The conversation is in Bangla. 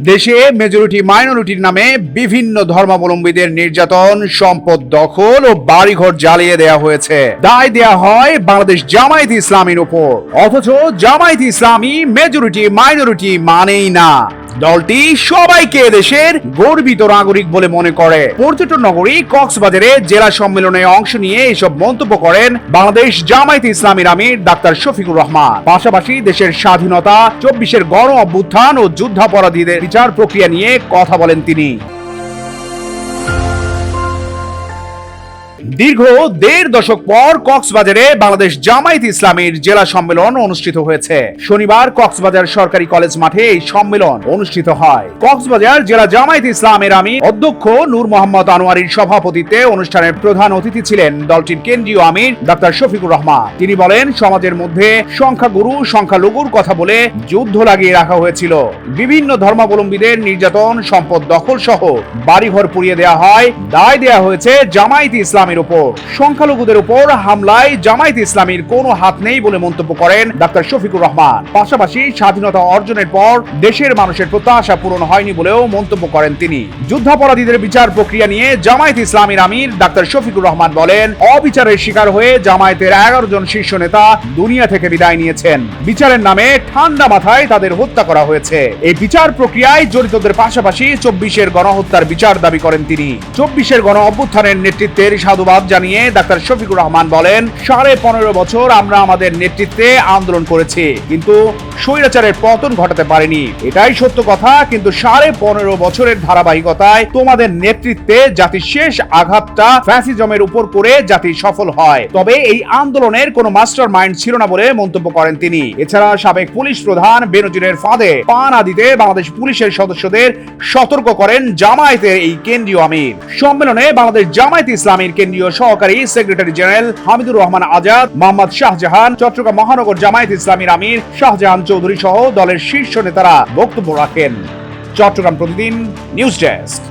দেশে মেজরিটি মাইনরিটির নামে বিভিন্ন ধর্মাবলম্বীদের নির্যাতন, সম্পদ দখল ও বাড়িঘর জ্বালিয়ে দেওয়া হয়েছে। দায় দেয়া হয় বাংলাদেশ জামায়াতে ইসলামীর উপর। অথচ জামায়াতে ইসলামী মেজরিটি মাইনরিটি মানেই না। দলটি সবাইকে দেশের গর্বিত নাগরিক বলে মনে করে। পর্যটন নগরী কক্সবাজারে জেলা সম্মেলনে অংশ নিয়ে এসব মন্তব্য করেন বাংলাদেশ জামায়াতে ইসলামীর আমির ডাক্তার শফিকুর রহমান। পাশাপাশি দেশের স্বাধীনতা, 24-এর গণ অভ্যুত্থান ও যুদ্ধাপরাধীদের বিচার প্রক্রিয়া নিয়ে কথা বলেন তিনি। দীর্ঘ 1.5 দশক পর কক্সবাজারে বাংলাদেশ জামায়াতে ইসলামীর জেলা সম্মেলন অনুষ্ঠিত হয়েছে। শনিবার কক্সবাজার সরকারি কলেজ মাঠে এই সম্মেলন অনুষ্ঠিত হয়। কক্সবাজার জেলা জামায়াতে ইসলামের আমির অধ্যক্ষ নূর মোহাম্মদ আনোয়ারীর সভাপতিত্বে অনুষ্ঠানের প্রধান অতিথি ছিলেন দলটির কেন্দ্রীয় আমির ডাক্তার শফিকুর রহমান। তিনি বলেন, সমাজের মধ্যে সংখ্যাগুরু সংখ্যালঘুর কথা বলে যুদ্ধ লাগিয়ে রাখা হয়েছিল। বিভিন্ন ধর্মাবলম্বীদের নির্যাতন, সম্পদ দখল সহ বাড়িঘর পুড়িয়ে দেওয়া হয়। দায় দেওয়া হয়েছে জামায়াতে ইসলামের উপর। সংখ্যালঘুদের উপর হামলায় জামায়াতে ইসলামীর কোনো হাত নেই বলে মন্তব্য করেন ডাক্তার শফিকুর রহমান। পাশাপাশি স্বাধীনতা অর্জনের পর দেশের মানুষের প্রত্যাশা পূরণ হয়নি বলেও মন্তব্য করেন তিনি। যুদ্ধাপরাধীদের বিচার প্রক্রিয়া নিয়ে জামায়াতে ইসলামীর আমির ডাক্তার শফিকুর রহমান বলেন, অবিচারের শিকার হয়ে জামায়াতের 11 জন শীর্ষ নেতা দুনিয়া থেকে বিদায় নিয়েছেন। বিচারের নামে ঠান্ডা মাথায় তাদের হত্যা করা হয়েছে। এই বিচার প্রক্রিয়ায় জড়িতদের পাশাপাশি 24-এর গণহত্যার বিচার দাবি করেন তিনি। 24-এর গণ অভ্যুত্থানের নেতৃত্বের সাধুবাদ জানিয়ে ডাক্তার শফিকুর রহমান বলেন, 15.5 বছর আমরা আমাদের নেতৃত্বে আন্দোলন করেছি, কিন্তু স্বৈরাচারের পতন ঘটাতে পারিনি। এটাই সত্য কথা। কিন্তু 15.5 বছরের ধারাবাহিকতায় তোমাদের নেতৃত্বে জাতির শেষ আঘাতটা ফ্যাসিজমের উপর করে জাতি সফল হয়। তবে এই আন্দোলনের কোনো মাস্টার মাইন্ড ছিল না বলে মন্তব্য করেন তিনি। এছাড়া সাবেক পুলিশ প্রধান বেনজিরের ফাঁদে পা না দিতে বাংলাদেশ পুলিশের সদস্যদের সতর্ক করেন জামায়াতের এই কেন্দ্রীয় আমির। সম্মেলনে বাংলাদেশ জামায়াতে ইসলামীর কেন্দ্রীয় সহকারী সেক্রেটারি জেনারেল হামিদুর রহমান আজাদ, মোহাম্মদ শাহজাহান, চট্টগ্রাম মহানগর জামায়াতে ইসলামীর আমির শাহজাহান চৌধুরী সহ দলের শীর্ষ নেতারা বক্তব্য রাখেন। চট্টগ্রাম প্রতিদিন নিউজ ডেস্ক।